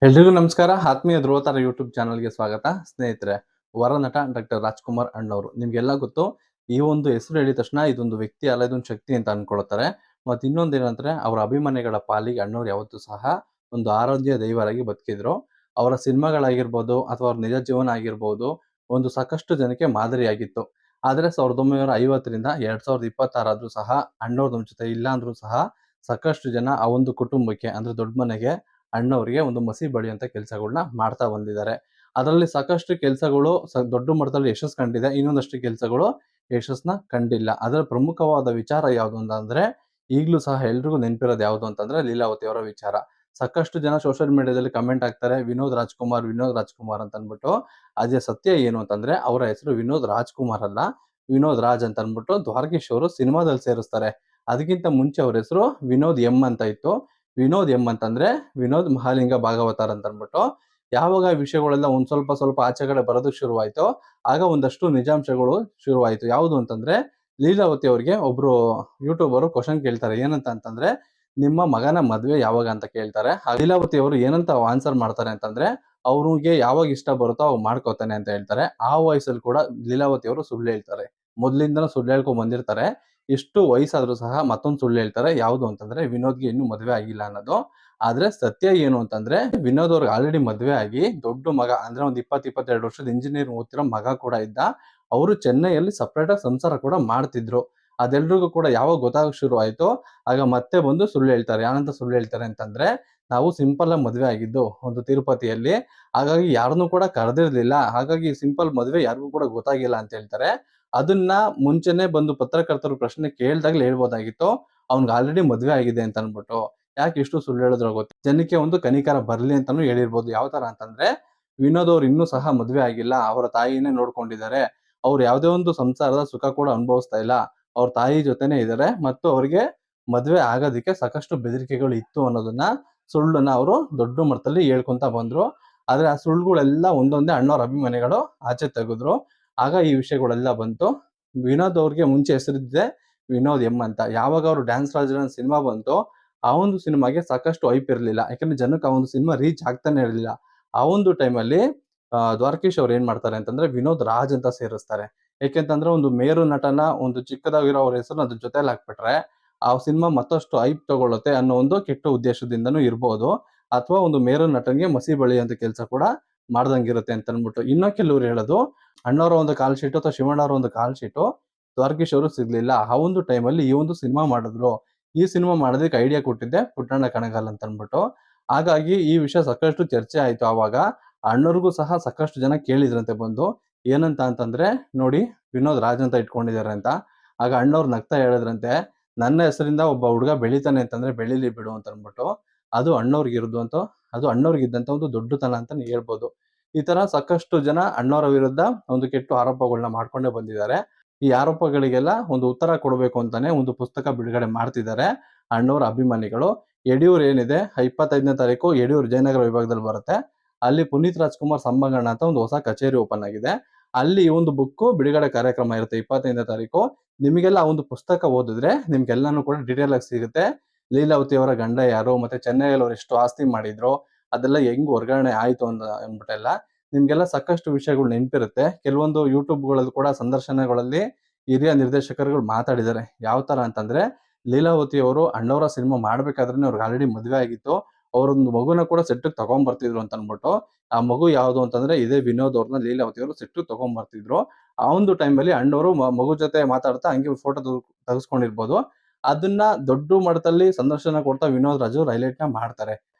ಎಲ್ರಿಗೂ ನಮಸ್ಕಾರ. ಆತ್ಮೀಯ ಧ್ರುವತಾರ ಯೂಟ್ಯೂಬ್ ಚಾನಲ್ಗೆ ಸ್ವಾಗತ. ಸ್ನೇಹಿತರೆ, ವರನಟ ಡಾಕ್ಟರ್ ರಾಜ್ಕುಮಾರ್ ಅಣ್ಣವರು ನಿಮ್ಗೆಲ್ಲ ಗೊತ್ತು. ಈ ಒಂದು ಹೆಸರು ಹೇಳಿದ ತಕ್ಷಣ ಇದೊಂದು ವ್ಯಕ್ತಿ ಅಲ್ಲ, ಇದೊಂದು ಶಕ್ತಿ ಅಂತ ಅನ್ಕೊಳ್ತಾರೆ. ಮತ್ತೆ ಇನ್ನೊಂದು ಏನಂದ್ರೆ, ಅವರ ಅಭಿಮಾನಿಗಳ ಪಾಲಿಗೆ ಅಣ್ಣವ್ರು ಯಾವತ್ತೂ ಸಹ ಒಂದು ಆರಾಧ್ಯ ದೈವರಾಗಿ ಬದುಕಿದ್ರು. ಅವರ ಸಿನಿಮಾಗಳಾಗಿರ್ಬೋದು ಅಥವಾ ಅವ್ರ ನಿಜ ಜೀವನ ಆಗಿರ್ಬೋದು, ಒಂದು ಸಾಕಷ್ಟು ಜನಕ್ಕೆ ಮಾದರಿಯಾಗಿತ್ತು. ಆದ್ರೆ 1950ರಿಂದ 2026 ಆದ್ರೂ ಸಹ ಅಣ್ಣವ್ರ ನಮ್ ಜೊತೆ ಇಲ್ಲ ಅಂದ್ರೂ ಸಹ ಸಾಕಷ್ಟು ಜನ ಆ ಒಂದು ಕುಟುಂಬಕ್ಕೆ ಅಂದ್ರೆ ದೊಡ್ಡ ಮನೆಗೆ ಅಣ್ಣವ್ರಿಗೆ ಒಂದು ಮಸಿ ಬಳಿಯುವಂತ ಕೆಲಸಗಳನ್ನ ಮಾಡ್ತಾ ಬಂದಿದ್ದಾರೆ. ಅದರಲ್ಲಿ ಸಾಕಷ್ಟು ಕೆಲಸಗಳು ದೊಡ್ಡ ಮಟ್ಟದಲ್ಲಿ ಯಶಸ್ಸು ಕಂಡಿದೆ. ಇನ್ನೊಂದಷ್ಟು ಕೆಲಸಗಳು ಯಶಸ್ಸನ್ನ ಕಂಡಿಲ್ಲ. ಅದರ ಪ್ರಮುಖವಾದ ವಿಚಾರ ಯಾವುದು ಅಂತಂದ್ರೆ, ಈಗಲೂ ಸಹ ಎಲ್ರಿಗೂ ನೆನಪಿರೋದು ಯಾವುದು ಅಂತಂದ್ರೆ ಲೀಲಾವತಿ ಅವರ ವಿಚಾರ. ಸಾಕಷ್ಟು ಜನ ಸೋಷಿಯಲ್ ಮೀಡಿಯಾದಲ್ಲಿ ಕಮೆಂಟ್ ಹಾಕ್ತಾರೆ, ವಿನೋದ್ ರಾಜ್‌ಕುಮಾರ್, ವಿನೋದ್ ರಾಜ್‌ಕುಮಾರ್ ಅಂತ ಅಂದ್ಬಿಟ್ಟು. ಅದೇ ಸತ್ಯ ಏನು ಅಂತಂದ್ರೆ, ಅವರ ಹೆಸರು ವಿನೋದ್ ರಾಜ್‌ಕುಮಾರ್ ಅಲ್ಲ, ವಿನೋದ್ ರಾಜ್ ಅಂತ ಅಂದ್ಬಿಟ್ಟು ದ್ವಾರಕೀಶ್ ಅವರು ಸಿನಿಮಾದಲ್ಲಿ ಸೇರಿಸ್ತಾರೆ. ಅದಕ್ಕಿಂತ ಮುಂಚೆ ಅವ್ರ ಹೆಸರು ವಿನೋದ್ ಎಂ ಅಂತ ಇತ್ತು. ವಿನೋದ್ ಎಂ ಅಂತಂದ್ರೆ ವಿನೋದ್ ಮಹಾಲಿಂಗ ಭಾಗವತರ್ ಅಂತ ಅಂದ್ಬಿಟ್ಟು. ಯಾವಾಗ ವಿಷಯಗಳೆಲ್ಲ ಒಂದ್ ಸ್ವಲ್ಪ ಸ್ವಲ್ಪ ಆಚೆ ಕಡೆ ಬರೋದಕ್ಕೆ ಶುರುವಾಯ್ತೋ, ಆಗ ಒಂದಷ್ಟು ನಿಜಾಂಶಗಳು ಶುರುವಾಯ್ತು. ಯಾವುದು ಅಂತಂದ್ರೆ, ಲೀಲಾವತಿ ಅವ್ರಿಗೆ ಒಬ್ರು ಯೂಟ್ಯೂಬರು ಕ್ವಶನ್ ಕೇಳ್ತಾರೆ. ಏನಂತ ಅಂತಂದ್ರೆ, ನಿಮ್ಮ ಮಗನ ಮದ್ವೆ ಯಾವಾಗ ಅಂತ ಕೇಳ್ತಾರೆ. ಆ ಲೀಲಾವತಿ ಅವರು ಏನಂತ ಆನ್ಸರ್ ಮಾಡ್ತಾರೆ ಅಂತಂದ್ರೆ, ಅವ್ರಿಗೆ ಯಾವಾಗ ಇಷ್ಟ ಬರುತ್ತೋ ಅವಾಗ ಮಾಡ್ಕೋತಾನೆ ಅಂತ ಹೇಳ್ತಾರೆ. ಆ ವಯಸ್ಸಲ್ಲಿ ಕೂಡ ಲೀಲಾವತಿ ಅವರು ಸುಳ್ಳು ಹೇಳ್ತಾರೆ. ಮೊದ್ಲಿಂದನೂ ಸುಳ್ಳು ಹೇಳ್ಕೊಂಡ್ ಬಂದಿರ್ತಾರೆ. ಇಷ್ಟು ವಯಸ್ಸಾದ್ರೂ ಸಹ ಮತ್ತೊಂದು ಸುಳ್ಳು ಹೇಳ್ತಾರೆ. ಯಾವುದು ಅಂತಂದ್ರೆ, ವಿನೋದ್‌ಗೆ ಇನ್ನೂ ಮದ್ವೆ ಆಗಿಲ್ಲ ಅನ್ನೋದು. ಆದ್ರೆ ಸತ್ಯ ಏನು ಅಂತಂದ್ರೆ, ವಿನೋದ್ ಅವ್ರಿಗೆ ಆಲ್ರೆಡಿ ಮದ್ವೆ ಆಗಿ ದೊಡ್ಡ ಮಗ ಅಂದ್ರೆ ಒಂದು 22 ವರ್ಷದ ಇಂಜಿನಿಯರ್ ಓದ್ತಿರೋ ಮಗ ಕೂಡ ಇದ್ದ. ಅವರು ಚೆನ್ನೈಯಲ್ಲಿ ಸಪರೇಟ್ ಆಗಿ ಸಂಸಾರ ಕೂಡ ಮಾಡ್ತಿದ್ರು. ಅದೆಲ್ರಿಗೂ ಕೂಡ ಯಾವಾಗ ಗೊತ್ತಾಗಕ್ ಶುರು ಆಯ್ತೋ, ಆಗ ಮತ್ತೆ ಬಂದು ಸುಳ್ಳು ಹೇಳ್ತಾರೆ. ಏನಂತ ಸುಳ್ಳು ಹೇಳ್ತಾರೆ ಅಂತಂದ್ರೆ, ನಾವು ಸಿಂಪಲ್ ಆಗಿ ಮದ್ವೆ ಆಗಿದ್ದು ಒಂದು ತಿರುಪತಿಯಲ್ಲಿ. ಹಾಗಾಗಿ ಯಾರನ್ನೂ ಕೂಡ ಕರೆದಿರ್ಲಿಲ್ಲ. ಹಾಗಾಗಿ ಸಿಂಪಲ್ ಮದ್ವೆ ಯಾರಿಗೂ ಕೂಡ ಗೊತ್ತಾಗಿಲ್ಲ ಅಂತ ಹೇಳ್ತಾರೆ. ಅದನ್ನ ಮುಂಚೆನೆ ಬಂದು ಪತ್ರಕರ್ತರು ಪ್ರಶ್ನೆ ಕೇಳ್ದಾಗ್ಲೇ ಹೇಳ್ಬೋದಾಗಿತ್ತು, ಅವ್ನ್ಗೆ ಆಲ್ರೆಡಿ ಮದ್ವೆ ಆಗಿದೆ ಅಂತ ಅನ್ಬಿಟ್ಟು. ಯಾಕೆ ಇಷ್ಟು ಸುಳ್ಳು ಹೇಳಿದ್ರೋ ಗೊತ್ತಿಲ್ಲ. ಜನಕ್ಕೆ ಒಂದು ಕನಿಕರ ಬರ್ಲಿ ಅಂತಾನೂ ಹೇಳಿರ್ಬೋದು. ಯಾವ ತರ ಅಂತಂದ್ರೆ, ವಿನೋದ್ ಅವ್ರು ಇನ್ನೂ ಸಹ ಮದ್ವೆ ಆಗಿಲ್ಲ. ಅವರ ತಾಯಿನೇ ನೋಡ್ಕೊಂಡಿದ್ದಾರೆ. ಅವ್ರು ಯಾವುದೇ ಒಂದು ಸಂಸಾರದ ಸುಖ ಕೂಡ ಅನುಭವಿಸ್ತಾ ಇಲ್ಲ. ಅವ್ರ ತಾಯಿ ಜೊತೆನೇ ಇದ್ದಾರೆ ಮತ್ತು ಅವ್ರಿಗೆ ಮದ್ವೆ ಆಗೋದಕ್ಕೆ ಸಾಕಷ್ಟು ಬೆದರಿಕೆಗಳು ಇತ್ತು ಅನ್ನೋದನ್ನ, ಸುಳ್ಳನ್ನ ಅವರು ದೊಡ್ಡ ಮಟ್ಟದಲ್ಲಿ ಹೇಳ್ಕೊಂತ ಬಂದ್ರು. ಆದ್ರೆ ಆ ಸುಳ್ಳುಗಳೆಲ್ಲ ಒಂದೊಂದೇ ಅಣ್ಣವ್ರ ಅಭಿಮಾನಿಗಳು ಆಚೆ ತೆಗೆದ್ರು. ಆಗ ಈ ವಿಷಯಗಳೆಲ್ಲ ಬಂತು. ವಿನೋದ್ ಅವ್ರಿಗೆ ಮುಂಚೆ ಹೆಸರಿದ್ದೆ ವಿನೋದ್ ಎಂ ಅಂತ. ಯಾವಾಗ ಅವರು ಡ್ಯಾನ್ಸ್ ರಾಜ ಸಿನಿಮಾ ಬಂತೋ, ಆ ಒಂದು ಸಿನಿಮಾಗೆ ಸಾಕಷ್ಟು ಹೈಪ್ ಇರ್ಲಿಲ್ಲ. ಯಾಕಂದ್ರೆ ಜನಕ್ಕೆ ಆ ಒಂದು ಸಿನಿಮಾ ರೀಚ್ ಆಗ್ತಾನೆ ಇರ್ಲಿಲ್ಲ. ಆ ಒಂದು ಟೈಮಲ್ಲಿ ದ್ವಾರಕೀಶ್ ಅವ್ರು ಏನ್ ಮಾಡ್ತಾರೆ ಅಂತಂದ್ರೆ, ವಿನೋದ್ ರಾಜ್ ಅಂತ ಸೇರಿಸ್ತಾರೆ. ಯಾಕೆಂತಂದ್ರೆ, ಒಂದು ಮೇರು ನಟನ ಒಂದು ಚಿಕ್ಕದಾಗಿರೋ ಅವ್ರ ಹೆಸರನ್ನ ಅದ್ರ ಜೊತೆಲಿ ಹಾಕ್ಬಿಟ್ರೆ, ಆ ಸಿನಿಮಾ ಮತ್ತಷ್ಟು ಹೈಪ್ ತಗೊಳುತ್ತೆ ಅನ್ನೋ ಒಂದು ಕೆಟ್ಟ ಉದ್ದೇಶದಿಂದನೂ ಇರ್ಬೋದು. ಅಥವಾ ಒಂದು ಮೇರು ನಟನಿಗೆ ಮಸಿ ಬಳಿಯುವಂತ ಕೆಲಸ ಕೂಡ ಮಾಡ್ದಂಗಿರುತ್ತೆ ಅಂತ ಅನ್ಬಿಟ್ಟು. ಇನ್ನ ಕೆಲವ್ರು ಹೇಳೋದು, ಅಣ್ಣವ್ರ ಒಂದು ಕಾಲ್ ಶೀಟು ಅಥವಾ ಶಿವಣ್ಣವ್ರ ಒಂದು ಕಾಲ್ ಶೀಟು ದ್ವಾರಕೀಶ್ ಅವರು ಸಿಗ್ಲಿಲ್ಲ. ಆ ಒಂದು ಟೈಮಲ್ಲಿ ಈ ಒಂದು ಸಿನಿಮಾ ಮಾಡಿದ್ರು. ಈ ಸಿನಿಮಾ ಮಾಡೋದಕ್ಕೆ ಐಡಿಯಾ ಕೊಟ್ಟಿದ್ದೆ ಪುಟ್ಟಣ್ಣ ಕಣಗಾಲ್ ಅಂತ ಅನ್ಬಿಟ್ಟು. ಹಾಗಾಗಿ ಈ ವಿಷಯ ಸಾಕಷ್ಟು ಚರ್ಚೆ ಆಯ್ತು ಆವಾಗ. ಅಣ್ಣವ್ರಿಗೂ ಸಹ ಸಾಕಷ್ಟು ಜನ ಕೇಳಿದ್ರಂತೆ ಬಂದು. ಏನಂತ ಅಂತಂದ್ರೆ, ನೋಡಿ ವಿನೋದ್ ರಾಜ್ ಅಂತ ಇಟ್ಕೊಂಡಿದ್ದಾರೆ ಅಂತ. ಆಗ ಅಣ್ಣವ್ರು ನಗ್ತಾ ಹೇಳಿದ್ರಂತೆ, ನನ್ನ ಹೆಸರಿಂದ ಒಬ್ಬ ಹುಡುಗ ಬೆಳಿತಾನೆ ಅಂತಂದ್ರೆ ಬೆಳೀಲಿ ಬಿಡು ಅಂತ ಅನ್ಬಿಟ್ಟು. ಅದು ಅಣ್ಣವ್ರಿಗಿದ್ದಂತ ಒಂದು ದೊಡ್ಡತನ ಅಂತಾನೆ ಹೇಳ್ಬೋದು. ಈ ತರ ಸಾಕಷ್ಟು ಜನ ಅಣ್ಣವ್ರ ವಿರುದ್ಧ ಒಂದು ಕೆಟ್ಟ ಆರೋಪಗಳನ್ನ ಮಾಡ್ಕೊಂಡೇ ಬಂದಿದ್ದಾರೆ. ಈ ಆರೋಪಗಳಿಗೆಲ್ಲ ಒಂದು ಉತ್ತರ ಕೊಡಬೇಕು ಅಂತಾನೆ ಒಂದು ಪುಸ್ತಕ ಬಿಡುಗಡೆ ಮಾಡ್ತಿದ್ದಾರೆ ಅಣ್ಣವ್ರ ಅಭಿಮಾನಿಗಳು. ಯಡಿಯೂರು ಏನಿದೆ 25ನೇ ತಾರೀಕು ಯಡಿಯೂರು ಜಯನಗರ ವಿಭಾಗದಲ್ಲಿ ಬರುತ್ತೆ. ಅಲ್ಲಿ ಪುನೀತ್ ರಾಜ್‌ಕುಮಾರ್ ಸಂಭಾಷಣೆ ಅಂತ ಒಂದು ಹೊಸ ಕಚೇರಿ ಓಪನ್ ಆಗಿದೆ. ಅಲ್ಲಿ ಈ ಒಂದು ಬುಕ್ಕು ಬಿಡುಗಡೆ ಕಾರ್ಯಕ್ರಮ ಇರುತ್ತೆ 25ನೇ ತಾರೀಕು. ನಿಮಗೆಲ್ಲ ಆ ಒಂದು ಪುಸ್ತಕ ಓದಿದ್ರೆ ನಿಮ್ಗೆಲ್ಲಾನು ಕೂಡ ಡೀಟೇಲ್ ಆಗಿ ಸಿಗುತ್ತೆ. ಲೀಲಾವತಿ ಅವರ ಗಂಡ ಯಾರು, ಮತ್ತೆ ಚೆನ್ನೈಯಲ್ಲಿ ಅವ್ರು ಎಷ್ಟು ಆಸ್ತಿ ಮಾಡಿದ್ರು, ಅದೆಲ್ಲ ಹೆಂಗ್ ವರ್ಗಾವಣೆ ಆಯ್ತು ಅಂತ ಅಂದ್ಬಿಟ್ಟೆಲ್ಲ ನಿಮ್ಗೆಲ್ಲ ಸಾಕಷ್ಟು ವಿಷಯಗಳು ನೆನಪಿರುತ್ತೆ. ಕೆಲವೊಂದು ಯೂಟ್ಯೂಬ್‌ಗಳಲ್ಲಿ ಕೂಡ ಸಂದರ್ಶನಗಳಲ್ಲಿ ಹಿರಿಯ ನಿರ್ದೇಶಕರುಗಳು ಮಾತಾಡಿದ್ದಾರೆ. ಯಾವ ತರ ಅಂತಂದ್ರೆ, ಲೀಲಾವತಿ ಅವರು ಅಣ್ಣವ್ರ ಸಿನಿಮಾ ಮಾಡ್ಬೇಕಾದ್ರೇನೆ ಅವ್ರಿಗೆ ಆಲ್ರೆಡಿ ಮದ್ವೆ ಆಗಿತ್ತು. ಅವರೊಂದು ಮಗುನ ಕೂಡ ಸೆಟ್‌ಗೆ ತಗೊಂಡ್ ಬರ್ತಿದ್ರು ಅಂತ ಅನ್ಬಿಟ್ಟು. ಆ ಮಗು ಯಾವುದು ಅಂತಂದ್ರೆ ಇದೇ ವಿನೋದ್ ಅವ್ರನ್ನ ಲೀಲಾವತಿ ಅವರು ಸೆಟ್‌ಗೆ ತಗೊಂಡ್ ಬರ್ತಿದ್ರು. ಆ ಒಂದು ಟೈಮಲ್ಲಿ ಅಣ್ಣವ್ರು ಮಗು ಜೊತೆ ಮಾತಾಡ್ತಾ ಹಂಗೆ ಫೋಟೋ ತೆಗೆಸ್ಕೊಂಡಿರ್ಬೋದು. ಅದನ್ನ ದೊಡ್ಡ ಮಟ್ಟದಲ್ಲಿ ಸಂದರ್ಶನ ಕೊಡ್ತಾ ವಿನೋದ್ ರಾಜು ಹೈಲೈಟ್‌ನ ಮಾಡ್ತಾರೆ.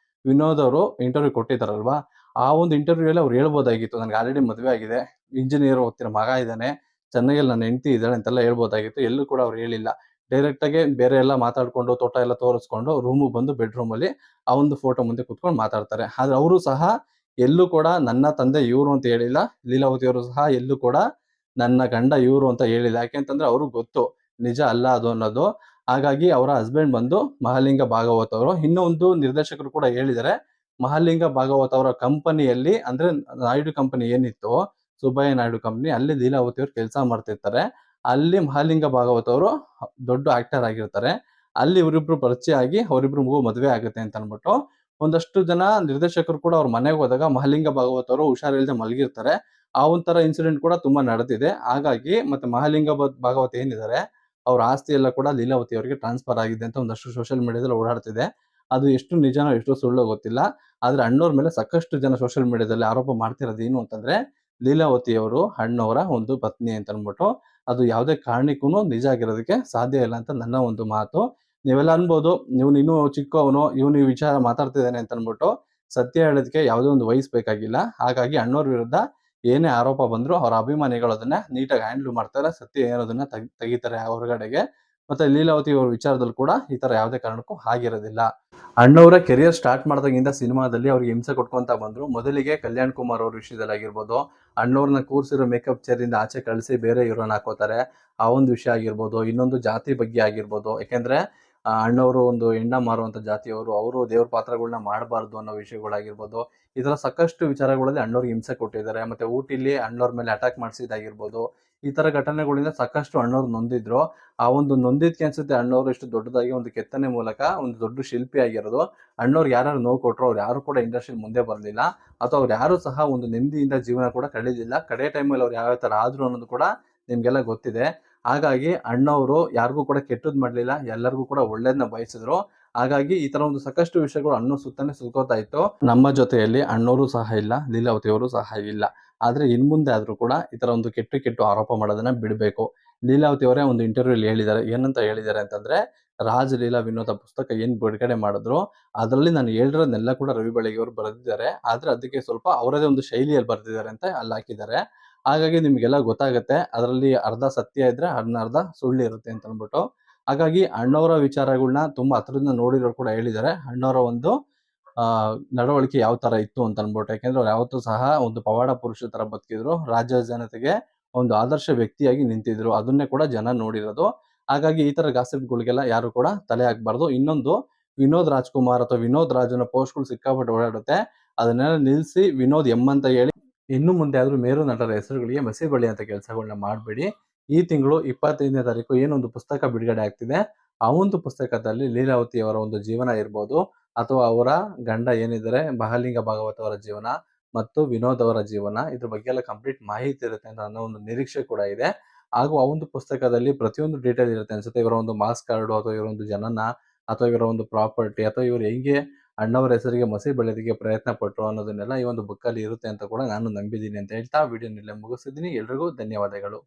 ವಿನೋದ್ ಅವರು ಇಂಟರ್ವ್ಯೂ ಕೊಟ್ಟಿದ್ದಾರಲ್ವಾ, ಆ ಒಂದು ಇಂಟರ್ವ್ಯೂಯಲ್ಲಿ ಅವ್ರು ಹೇಳ್ಬೋದಾಗಿತ್ತು, ನನಗೆ ಆಲ್ರೆಡಿ ಮದ್ವೆ ಆಗಿದೆ, ಇಂಜಿನಿಯರ್ ಓದ್ತಿರೋ ಮಗ ಇದ್ದಾನೆ, ಚೆನ್ನೈಯಲ್ಲಿ ನನ್ನ ಹೆಂಡತಿ ಇದ್ದಾಳೆ ಅಂತೆಲ್ಲ ಹೇಳ್ಬೋದಾಗಿತ್ತು. ಎಲ್ಲೂ ಕೂಡ ಅವ್ರು ಹೇಳಿಲ್ಲ. ಡೈರೆಕ್ಟ್ ಆಗಿ ಬೇರೆ ಎಲ್ಲ ಮಾತಾಡ್ಕೊಂಡು ತೋಟ ಎಲ್ಲ ತೋರಿಸ್ಕೊಂಡು ರೂಮಿಗೆ ಬಂದು ಬೆಡ್‌ರೂಮಲ್ಲಿ ಆ ಒಂದು ಫೋಟೋ ಮುಂದೆ ಕೂತ್ಕೊಂಡು ಮಾತಾಡ್ತಾರೆ. ಆದ್ರೆ ಅವರು ಸಹ ಎಲ್ಲೂ ಕೂಡ ನನ್ನ ತಂದೆ ಇವ್ರು ಅಂತ ಹೇಳಿಲ್ಲ. ಲೀಲಾವತಿ ಅವರು ಸಹ ಎಲ್ಲೂ ಕೂಡ ನನ್ನ ಗಂಡ ಇವ್ರು ಅಂತ ಹೇಳಿಲ್ಲ. ಯಾಕೆಂತಂದ್ರೆ ಅವ್ರಿಗ್ ಗೊತ್ತು ನಿಜ ಅಲ್ಲ ಅದು ಅನ್ನೋದು. ಹಾಗಾಗಿ ಅವರ ಹಸ್ಬೆಂಡ್ ಬಂದು ಮಹಾಲಿಂಗ ಭಾಗವತ್ ಅವರು. ಇನ್ನೊಂದು ನಿರ್ದೇಶಕರು ಕೂಡ ಹೇಳಿದ್ದಾರೆ, ಮಹಾಲಿಂಗ ಭಾಗವತ್ ಅವರ ಕಂಪನಿಯಲ್ಲಿ ಅಂದ್ರೆ ನಾಯ್ಡು ಕಂಪನಿ ಏನಿತ್ತು, ಸುಬ್ಬಯ್ಯ ನಾಯ್ಡು ಕಂಪನಿ, ಅಲ್ಲಿ ಲೀಲಾವತಿ ಅವರು ಕೆಲಸ ಮಾಡ್ತಿರ್ತಾರೆ. ಅಲ್ಲಿ ಮಹಾಲಿಂಗ ಭಾಗವತ್ ಅವರು ದೊಡ್ಡ ಆಕ್ಟರ್ ಆಗಿರ್ತಾರೆ. ಅಲ್ಲಿ ಇವರಿಬ್ರು ಪರಿಚಯ ಆಗಿ ಅವರಿಬ್ರಿಗೂ ಮದುವೆ ಆಗುತ್ತೆ ಅಂತ ಅನ್ಬಿಟ್ಟು ಒಂದಷ್ಟು ಜನ ನಿರ್ದೇಶಕರು ಕೂಡ ಅವ್ರ ಮನೆಗೆ ಹೋದಾಗ ಮಹಾಲಿಂಗ ಭಾಗವತ್ ಅವರು ಹುಷಾರಿಲ್ಲದೆ ಮಲಗಿರ್ತಾರೆ. ಆ ಒಂಥರ ಇನ್ಸಿಡೆಂಟ್ ಕೂಡ ತುಂಬಾ ನಡೆದಿದೆ. ಹಾಗಾಗಿ ಮತ್ತೆ ಮಹಾಲಿಂಗ ಭಾಗವತ್ ಏನಿದ್ದಾರೆ, ಅವ್ರ ಆಸ್ತಿ ಎಲ್ಲ ಕೂಡ ಲೀಲಾವತಿ ಅವರಿಗೆ ಟ್ರಾನ್ಸ್‌ಫರ್ ಆಗಿದೆ ಅಂತ ಒಂದಷ್ಟು ಸೋಷಿಯಲ್ ಮೀಡಿಯಾದಲ್ಲಿ ಓಡಾಡ್ತಿದೆ. ಅದು ಎಷ್ಟು ನಿಜನೋ ಎಷ್ಟು ಸುಳ್ಳೋ ಗೊತ್ತಿಲ್ಲ. ಆದ್ರೆ ಅಣ್ಣವ್ರ ಮೇಲೆ ಸಾಕಷ್ಟು ಜನ ಸೋಷಿಯಲ್ ಮೀಡಿಯಾದಲ್ಲಿ ಆರೋಪ ಮಾಡ್ತಿರೋದು ಏನು ಅಂತಂದ್ರೆ, ಲೀಲಾವತಿ ಅವರು ಅಣ್ಣವರ ಒಂದು ಪತ್ನಿ ಅಂತ ಅನ್ಬಿಟ್ಟು. ಅದು ಯಾವುದೇ ಕಾರಣಕ್ಕೂನು ನಿಜ ಆಗಿರೋದಕ್ಕೆ ಸಾಧ್ಯ ಇಲ್ಲ ಅಂತ ನನ್ನ ಒಂದು ಮಾತು. ನೀವೆಲ್ಲ ಅನ್ಬೋದು, ಇವ್ನು ಇನ್ನೂ ಚಿಕ್ಕವನು, ಇವ್ನು ಈ ವಿಚಾರ ಮಾತಾಡ್ತಿದ್ದಾನೆ ಅಂತ ಅನ್ಬಿಟ್ಟು. ಸತ್ಯ ಹೇಳೋದಕ್ಕೆ ಯಾವುದೇ ಒಂದು ವಯಸ್ಸು ಬೇಕಾಗಿಲ್ಲ. ಹಾಗಾಗಿ ಅಣ್ಣವ್ರ ವಿರುದ್ಧ ಏನೇ ಆರೋಪ ಬಂದ್ರು ಅವರ ಅಭಿಮಾನಿಗಳು ಅದನ್ನ ನೀಟಾಗಿ ಹ್ಯಾಂಡಲ್ ಮಾಡ್ತಾರೆ. ಸತ್ಯ ಏನೋದನ್ನ ತೆಗಿತಾರೆ ಹೊರಗಡೆಗೆ. ಮತ್ತೆ ಲೀಲಾವತಿ ಅವ್ರ ವಿಚಾರದಲ್ಲಿ ಕೂಡ ಈ ತರ ಯಾವುದೇ ಕಾರಣಕ್ಕೂ ಆಗಿರೋದಿಲ್ಲ. ಅಣ್ಣವ್ರ ಕೆರಿಯರ್ ಸ್ಟಾರ್ಟ್ ಮಾಡಿದಾಗಿಂದ ಸಿನಿಮಾದಲ್ಲಿ ಅವ್ರಿಗೆ ಹಿಂಸೆ ಕೊಟ್ಕೊಂತ ಬಂದ್ರು. ಮೊದಲಿಗೆ ಕಲ್ಯಾಣ್ ಕುಮಾರ್ ಅವ್ರ ವಿಷಯದಲ್ಲಿ ಆಗಿರ್ಬೋದು, ಅಣ್ಣವ್ರನ್ನ ಕೂರಿಸಿರೋ ಮೇಕಪ್ ಚೇರಿಂದ ಆಚೆ ಕಳಿಸಿ ಬೇರೆ ಹೀರೋನ ಹಾಕೋತಾರೆ. ಆ ಒಂದು ವಿಷಯ ಆಗಿರ್ಬೋದು, ಇನ್ನೊಂದು ಜಾತಿ ಬಗ್ಗೆ ಆಗಿರ್ಬೋದು. ಯಾಕೆಂದ್ರೆ ಅಣ್ಣವರು ಒಂದು ಹೆಣ್ಣ ಮಾರುವಂತ ಜಾತಿಯವರು, ಅವರು ದೇವ್ರ ಪಾತ್ರಗಳನ್ನ ಮಾಡಬಾರ್ದು ಅನ್ನೋ ವಿಷಯಗಳಾಗಿರ್ಬೋದು. ಈ ತರ ಸಾಕಷ್ಟು ವಿಚಾರಗಳಲ್ಲಿ ಅಣ್ಣವ್ರಿಗೆ ಹಿಂಸೆ ಕೊಟ್ಟಿದ್ದಾರೆ. ಮತ್ತೆ ಊಟಿಲಿ ಅಣ್ಣವ್ರ ಮೇಲೆ ಅಟ್ಯಾಕ್ ಮಾಡಿಸಿದಾಗಿರ್ಬೋದು. ಈ ತರ ಘಟನೆಗಳಿಂದ ಸಾಕಷ್ಟು ಅಣ್ಣವ್ರು ನೊಂದಿದ್ರು. ಆ ಒಂದು ನೊಂದಿದ್ಕೆ ಅನ್ಸುತ್ತೆ ಅಣ್ಣವ್ರು ಇಷ್ಟು ದೊಡ್ಡದಾಗಿ ಒಂದು ಕೆತ್ತನೆ ಮೂಲಕ ಒಂದು ದೊಡ್ಡ ಶಿಲ್ಪಿ ಆಗಿರೋದು. ಅಣ್ಣವ್ರಿಗೆ ಯಾರ್ಯಾರು ನೋವು ಕೊಟ್ರು ಅವ್ರು ಯಾರು ಕೂಡ ಇಂಡಸ್ಟ್ರಿಯಲ್ಲಿ ಮುಂದೆ ಬರ್ಲಿಲ್ಲ. ಅಥವಾ ಅವ್ರು ಯಾರು ಸಹ ಒಂದು ನೆಮ್ಮದಿಯಿಂದ ಜೀವನ ಕೂಡ ಕಳೀಲಿಲ್ಲ. ಕಡೆ ಟೈಮಲ್ಲಿ ಅವ್ರು ಯಾವ ತರ ಆದ್ರು ಅನ್ನೋದು ಕೂಡ ನಿಮ್ಗೆಲ್ಲ ಗೊತ್ತಿದೆ. ಹಾಗಾಗಿ ಅಣ್ಣವ್ರು ಯಾರಿಗೂ ಕೂಡ ಕೆಟ್ಟದ್ ಮಾಡ್ಲಿಲ್ಲ, ಎಲ್ಲರಿಗೂ ಕೂಡ ಒಳ್ಳೇದನ್ನ ಬಯಸಿದ್ರು. ಹಾಗಾಗಿ ಈ ತರ ಒಂದು ಸಾಕಷ್ಟು ವಿಷಯಗಳು ಅಣ್ಣವ್ರ ಸುತ್ತಾನೆ ಸುತ್ಕೋತಾ ಇತ್ತು. ನಮ್ಮ ಜೊತೆಯಲ್ಲಿ ಅಣ್ಣವರು ಸಹ ಇಲ್ಲ, ಲೀಲಾವತಿ ಅವರು ಸಹ ಇಲ್ಲ. ಆದ್ರೆ ಇನ್ಮುಂದೆ ಆದ್ರೂ ಕೂಡ ಈ ತರ ಒಂದು ಕೆಟ್ಟು ಆರೋಪ ಮಾಡೋದನ್ನ ಬಿಡಬೇಕು. ಲೀಲಾವತಿ ಅವರೇ ಒಂದು ಇಂಟರ್ವ್ಯೂಲಿ ಹೇಳಿದ್ದಾರೆ. ಏನಂತ ಹೇಳಿದ್ದಾರೆ ಅಂತಂದ್ರೆ, ರಾಜ್ ಲೀಲಾ ವಿನೋದ ಪುಸ್ತಕ ಏನ್ ಬಿಡುಗಡೆ ಮಾಡಿದ್ರು, ಅದರಲ್ಲಿ ನಾನು ಹೇಳಿರೋದ್ನೆಲ್ಲ ಕೂಡ ರವಿ ಬೆಳಗೆ ಅವರು ಬರೆದಿದ್ದಾರೆ. ಆದ್ರೆ ಅದಕ್ಕೆ ಸ್ವಲ್ಪ ಅವರದೇ ಒಂದು ಶೈಲಿಯಲ್ಲಿ ಬರೆದಿದ್ದಾರೆ ಅಂತ ಅಲ್ಲಿ ಹಾಕಿದ್ದಾರೆ. ಹಾಗಾಗಿ ನಿಮ್ಗೆಲ್ಲ ಗೊತ್ತಾಗುತ್ತೆ ಅದರಲ್ಲಿ ಅರ್ಧ ಸತ್ಯ ಇದ್ರೆ ಅರ್ಧ ಸುಳ್ಳು ಇರುತ್ತೆ ಅಂತ ಅಂದ್ಬಿಟ್ಟು. ಹಾಗಾಗಿ ಅಣ್ಣವರ ವಿಚಾರಗಳನ್ನ ತುಂಬಾ ಹತ್ರದಿಂದ ನೋಡಿರೋರು ಕೂಡ ಹೇಳಿದ್ದಾರೆ. ಅಣ್ಣವರ ಒಂದು ನಡವಳಿಕೆ ಯಾವ ತರ ಇತ್ತು ಅಂತ ಅನ್ಬಿಟ್ಟು. ಯಾಕೆಂದ್ರೆ ಅವ್ರು ಯಾವತ್ತೂ ಸಹ ಒಂದು ಪವಾಡ ಪುರುಷ ತರ ಬದುಕಿದ್ರು. ರಾಜ್ಯ ಜನತೆಗೆ ಒಂದು ಆದರ್ಶ ವ್ಯಕ್ತಿಯಾಗಿ ನಿಂತಿದ್ರು. ಅದನ್ನೇ ಕೂಡ ಜನ ನೋಡಿರೋದು. ಹಾಗಾಗಿ ಈ ತರ ಗಾಸಿಪ್‌ಗಳಿಗೆಲ್ಲ ಯಾರು ಕೂಡ ತಲೆ ಹಾಕ್ಬಾರ್ದು. ಇನ್ನೊಂದು, ವಿನೋದ್ ರಾಜ್‌ಕುಮಾರ್ ಅಥವಾ ವಿನೋದ್ ರಾಜ್‌ನ ಪೋಸ್ಟ್‌ಗಳು ಸಿಕ್ಕಾಪಟ್ಟೆ ಓಡಾಡುತ್ತೆ. ಅದನ್ನೆಲ್ಲ ನಿಲ್ಸಿ ವಿನೋದ್ ಎಂ ಅಂತ ಹೇಳಿ ಇನ್ನು ಮುಂದೆ ಆದ್ರೂ ಮೇರು ನಟರ ಹೆಸರುಗಳಿಗೆ ಮಸಿ ಬಳಿಯುವಂತ ಕೆಲಸಗಳನ್ನ ಮಾಡಬೇಡಿ. ಈ ತಿಂಗಳು 25ನೇ ತಾರೀಕು ಏನೊಂದು ಪುಸ್ತಕ ಬಿಡುಗಡೆ ಆಗ್ತಿದೆ. ಆ ಒಂದು ಪುಸ್ತಕದಲ್ಲಿ ಲೀಲಾವತಿ ಅವರ ಒಂದು ಜೀವನ ಇರ್ಬೋದು, ಅಥವಾ ಅವರ ಗಂಡ ಏನಿದ್ದಾರೆ ಮಹಾಲಿಂಗ ಭಾಗವತ್ ಅವರ ಜೀವನ ಮತ್ತು ವಿನೋದ್ ಅವರ ಜೀವನ, ಇದ್ರ ಬಗ್ಗೆ ಎಲ್ಲ ಕಂಪ್ಲೀಟ್ ಮಾಹಿತಿ ಇರುತ್ತೆ ಅಂತ ಅನ್ನೋ ಒಂದು ನಿರೀಕ್ಷೆ ಕೂಡ ಇದೆ. ಹಾಗೂ ಆ ಒಂದು ಪುಸ್ತಕದಲ್ಲಿ ಪ್ರತಿಯೊಂದು ಡೀಟೇಲ್ ಇರುತ್ತೆ ಅನ್ಸುತ್ತೆ. ಇವರ ಒಂದು ಮಾರ್ಕ್ಸ್ ಕಾರ್ಡು, ಅಥವಾ ಇವರ ಒಂದು ಜನನ, ಅಥವಾ ಇವರ ಒಂದು ಪ್ರಾಪರ್ಟಿ, ಅಥವಾ ಇವರು ಹೆಂಗೆ ಅಣ್ಣವರ ಹೆಸರಿಗೆ ಮಸಿ ಬಳಿಯೋದಕ್ಕೆ ಪ್ರಯತ್ನ ಪಟ್ರು ಅನ್ನೋದನ್ನೆಲ್ಲ ಈ ಒಂದು ಬುಕ್ಕಲ್ಲಿ ಇರುತ್ತೆ ಅಂತ ಕೂಡ ನಾನು ನಂಬಿದ್ದೀನಿ ಅಂತ ಹೇಳ್ತಾ ವಿಡಿಯೋನ ಇಲ್ಲೇ ಮುಗಿಸ್ತಿದ್ದೀನಿ. ಎಲ್ರಿಗೂ ಧನ್ಯವಾದಗಳು.